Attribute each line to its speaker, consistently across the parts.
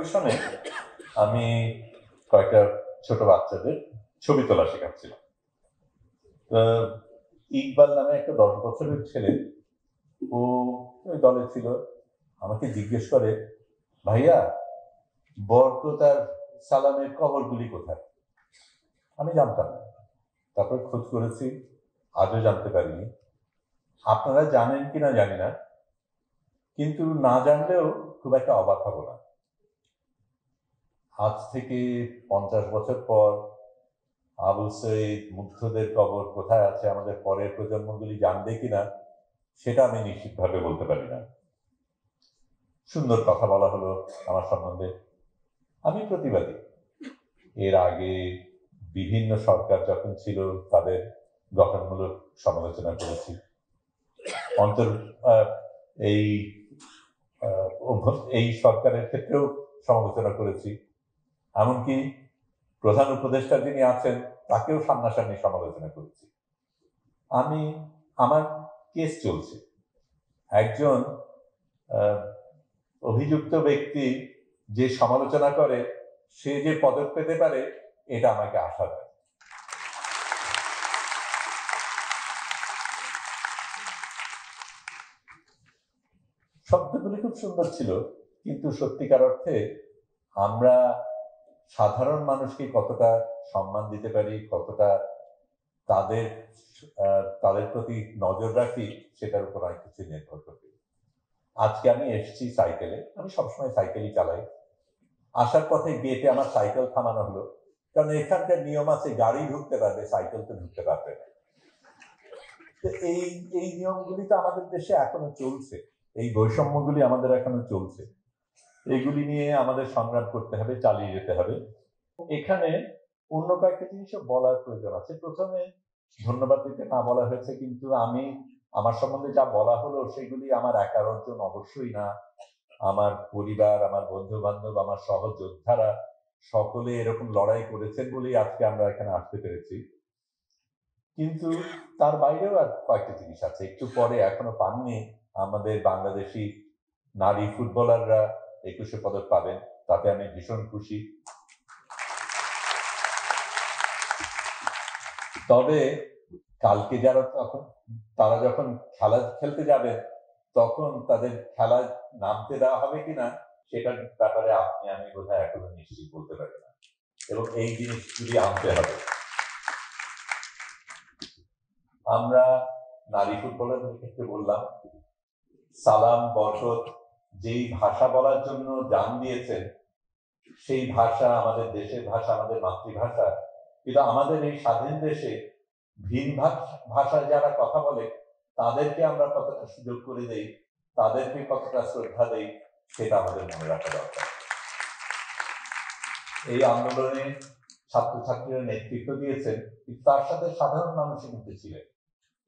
Speaker 1: পরিবেশনে আমি কয়েকটা ছোট বাচ্চাদের ছবি তোলা শেখাচ্ছিলাম। ইকবাল নামে একটা 10 বছরের ছেলে, ও ওই দলে ছিল। আমাকে জিজ্ঞেস করে, ভাইয়া বরকত আর সালামের কবরগুলি কোথায়? আমি জানতাম না, তারপর খোঁজ করেছি, আজও জানতে পারিনি। আপনারা জানেন কিনা জানি না, কিন্তু না জানলেও খুব একটা অবাক হব না। আজ থেকে 50 বছর পর আবু সঈদ, মুগ্ধদের কবর কোথায় আছে আমাদের পরের প্রজন্মগুলি জানবে কিনা সেটা আমি নিশ্চিতভাবে বলতে পারি না। সুন্দর কথা বলা হলো আমার সম্বন্ধে, আমি প্রতিবাদী। এর আগে বিভিন্ন সরকার যখন ছিল তাদের গঠনমূলক সমালোচনা করেছি, অন্তর এই এই সরকারের ক্ষেত্রেও সমালোচনা করেছি, এমনকি প্রধান উপদেষ্টা যিনি আছেন তাকেও সামনাসামনি সমালোচনা করেছি। আমার কেস চলছে, একজন অভিযুক্ত ব্যক্তি যে সমালোচনা করে সে যে পদক পেতে পারে এটা আমাকে আশা দেয়। শব্দগুলি খুব সুন্দর ছিল, কিন্তু সত্যিকার অর্থে আমরা সাধারণ মানুষকে কতটা সম্মান দিতে পারি, কতটা তাদের প্রতি নজর রাখি, সেটার উপর অনেক কিছু নির্ভর করবে। আজকে আমি এসেছি সাইকেলে, আমি সবসময় সাইকেলই চালাই। আসার পথে গেটে আমার সাইকেল থামানো হলো, কারণ এখানকার নিয়ম আছে গাড়ি ঢুকতে পারবে, সাইকেল তো ঢুকতে পারবে না। এই নিয়মগুলি তো আমাদের দেশে এখনো চলছে, এই বৈষম্যগুলি আমাদের এখনো চলছে। এগুলি নিয়ে আমাদের সংগ্রাম করতে হবে, চালিয়ে যেতে হবে। এখানে অন্য কয়েকটা জিনিসও বলার প্রয়োজন আছে। প্রথমে ধন্যবাদ দিতে না বলা হয়েছে, কিন্তু আমি আমার সম্বন্ধে যা বলা হলো সেগুলি আমার একার অর্জন অবশ্যই না। আমার পরিবার, আমার বন্ধু বান্ধব, আমার সহযোদ্ধারা সকলে এরকম লড়াই করেছেন বলেই আজকে আমরা এখানে আসতে পেরেছি। কিন্তু তার বাইরেও আর কয়েকটা জিনিস আছে, একটু পরে এখনো পাননি আমাদের বাংলাদেশি নারী ফুটবলাররা 21 পদক পাবেন, তাতে আমি ভীষণ খুশি। তবে কালকে তারা যখন খেলা খেলতে যাবে তখন তাদের খেলায় নামতে দেওয়া হবে কিনা সেটার ব্যাপারে আমি বোধহয় এখনো নিশ্চিত বলতে পারি না, এবং এই জিনিসগুলি আনতে হবে। আমরা নারী ফুটবলারদের ক্ষেত্রে বললাম, সালাম, বরকত যেই ভাষা বলার জন্য জান দিয়েছেন, সেই ভাষা আমাদের দেশের ভাষা, আমাদের মাতৃভাষা, কিন্তু আমাদের এই স্বাধীন দেশে ভিন ভাষায় যারা কথা বলে তাদেরকে আমরা কতটা সুযোগ করে দেই, তাদেরকে কতটা শ্রদ্ধা দেই, সেটা আমাদের মনে রাখা দরকার। এই আন্দোলনে ছাত্রছাত্রীরা নেতৃত্ব দিয়েছেন, কিন্তু তার সাথে সাধারণ মানুষই কিন্তু ছিলেন,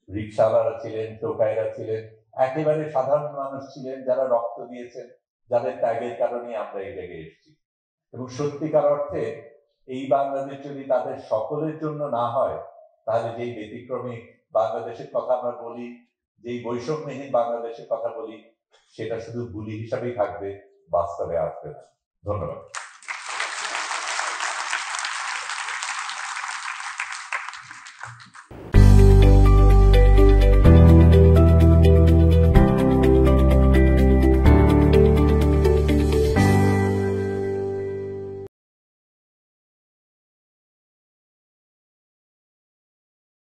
Speaker 1: রিক্সাওয়ালারা ছিলেন, টোকাইরা ছিলেন, একেবারে সাধারণ মানুষ ছিলেন যারা রক্ত দিয়েছেন, যাদের ত্যাগের কারণে আমরা এই জায়গায় এসেছি। এবং সত্যিকার অর্থে এই বাংলাদেশ যদি তাদের সকলের জন্য না হয়, তাহলে যেই ব্যতিক্রমী বাংলাদেশের কথা আমরা বলি, যেই বৈষম্যহীন বাংলাদেশের কথা বলি, সেটা শুধু বুলি হিসাবেই থাকবে, বাস্তবে আসবে না। ধন্যবাদ।